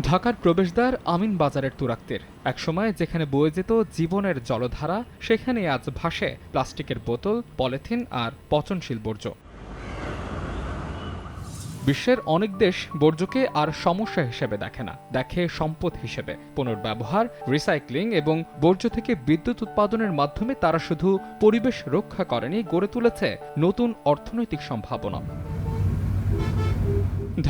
ঢাকার প্রবেশদ্বার আমিন বাজারের তুরাক্তের একসময় যেখানে বয়ে যেত জীবনের জলধারা, সেখানে আজ ভাসে প্লাস্টিকের বোতল, পলিথিন আর পচনশীল বর্জ্য। বিশ্বের অনেক দেশ বর্জ্যকে আর সমস্যা হিসেবে দেখে না, দেখে সম্পদ হিসেবে। পুনর্ব্যবহার, রিসাইক্লিং এবং বর্জ্য থেকে বিদ্যুৎ উৎপাদনের মাধ্যমে তারা শুধু পরিবেশ রক্ষা করেনি, গড়ে তুলেছে নতুন অর্থনৈতিক সম্ভাবনা।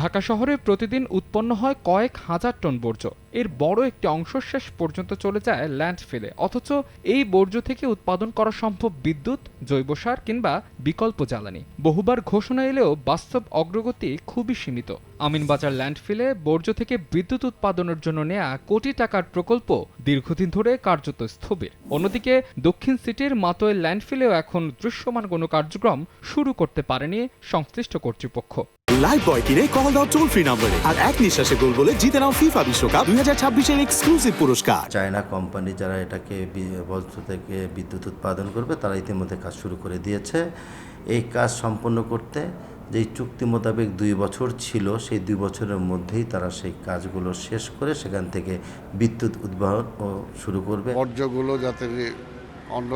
ঢাকা শহরে প্রতিদিন উৎপন্ন হয় কয়েক হাজার টন বর্জ্য। এর বড় একটি অংশ শেষ পর্যন্ত চলে যায় ল্যান্ডফিলে। অথচ এই বর্জ্য থেকে উৎপাদন করা সম্ভব বিদ্যুৎ, জৈব সার কিংবা বিকল্প জ্বালানি। বহুবার ঘোষণা এলেও বাস্তব অগ্রগতি খুবই সীমিত। আমিনবাজার ল্যান্ডফিলে বর্জ্য থেকে বিদ্যুৎ উৎপাদনের জন্য নেয়া কোটি টাকার প্রকল্প দীর্ঘদিন ধরে কার্যত স্থবির। অন্যদিকে দক্ষিণ সিটির মাতোয়াইল ল্যান্ডফিলেও এখন দৃশ্যমান কোনো কার্যক্রম শুরু করতে পারেনি সংশ্লিষ্ট কর্তৃপক্ষ। লাইভ বয় কিনে কল দাও টোল ফ্রি নম্বরে আর এক নিঃশ্বাসে গোল বলে জিতে নাও ফিফা বিশ্বকাপ 2026 এক্সক্লুসিভ পুরস্কার। চায়না কোম্পানি যারা এটাকে বর্জ্য থেকে বিদ্যুৎ উৎপাদন করবে তারা ইতিমধ্যে কাজ শুরু করে দিয়েছে। এই কাজ সম্পন্ন করতে যেই চুক্তি মোতাবেক 2 বছর ছিল, সেই 2 বছরের মধ্যেই তারা সেই কাজগুলো শেষ করে সেখান থেকে বিদ্যুৎ উদ্ভাবন শুরু করবে। বর্জ্যগুলো যাতে অন্য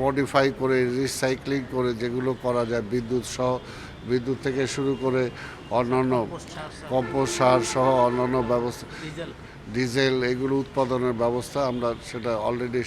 মডিফাই করে রিসাইক্লিং করে যেগুলো করা যায়, বিদ্যুৎ থেকে শুরু করে অন্যান্য কম্পোস্ট সার সহ অন্যান্য ব্যবস্থা, ডিজেল, এগুলো উৎপাদনের ব্যবস্থা আমরা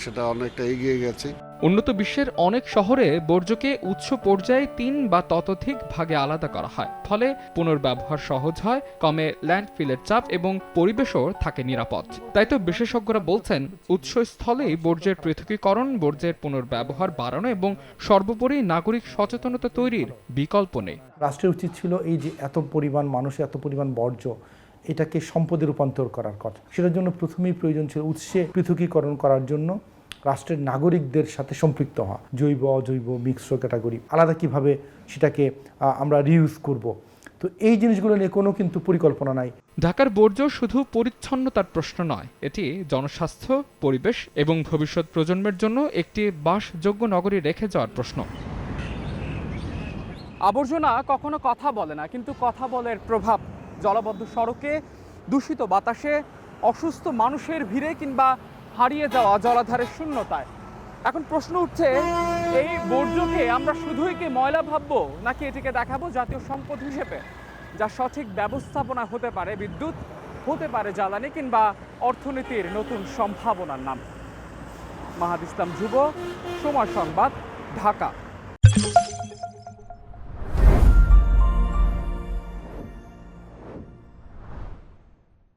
সেটা অনেকটা এগিয়ে গেছি। উন্নত বিশ্বের অনেক শহরে বর্জ্যকে উৎস পর্যায়ে 3 বা ততোধিক ভাগে আলাদা করা হয়। ফলে পুনর্ব্যবহার সহজ হয়, কমে ল্যান্ডফিলের চাপ এবং পরিবেশও থাকে নিরাপদ। তাই তো বিশেষজ্ঞরা বলছেন, উৎসস্থলেই বর্জ্যের পৃথকীকরণ, বর্জ্যের পুনর্ব্যবহার বাড়ানো এবং সর্বোপরি নাগরিক সচেতনতা তৈরির বিকল্প নেই। রাষ্ট্রের উচিত ছিল এই যে এত পরিমাণ মানুষের এত পরিমাণ বর্জ্য, এটাকে সম্পদে রূপান্তর করার কথা। সেটার জন্য প্রথমেই প্রয়োজন ছিল উৎসে পৃথকীকরণ করার জন্য রাষ্ট্রের নাগরিকদের সাথে সম্পৃক্ত হওয়া। জৈব অজৈব মিক্সড ক্যাটাগরি আলাদা কিভাবে সেটাকে আমরা রিউজ করব। তো এই জিনিসগুলো নিয়ে কোনো কিন্তু পরিকল্পনা নাই। ঢাকার বর্জ্য শুধু পরিচ্ছন্নতার প্রশ্ন নয়, এটি জনস্বাস্থ্য, পরিবেশ এবং ভবিষ্যৎ প্রজন্মের জন্য একটি বাসযোগ্য নগরী রেখে যাওয়ার প্রশ্ন। আবর্জনা কখনো কথা বলে না, কিন্তু কথা বলের প্রভাব জলাবদ্ধ সড়কে, দূষিত বাতাসে, অসুস্থ মানুষের ভিড়ে কিংবা হারিয়ে যাওয়া জলাধারের শূন্যতায়। এখন প্রশ্ন উঠছে, এই বর্জ্যকে আমরা শুধুই কি ময়লা ভাববো, নাকি এটিকে দেখাবো জাতীয় সম্পদ হিসেবে, যা সঠিক ব্যবস্থাপনা হতে পারে বিদ্যুৎ, হতে পারে জ্বালানি কিংবা অর্থনীতির নতুন সম্ভাবনার নাম। মাহাদ ইসলাম ধ্রুব, সময় সংবাদ, ঢাকা।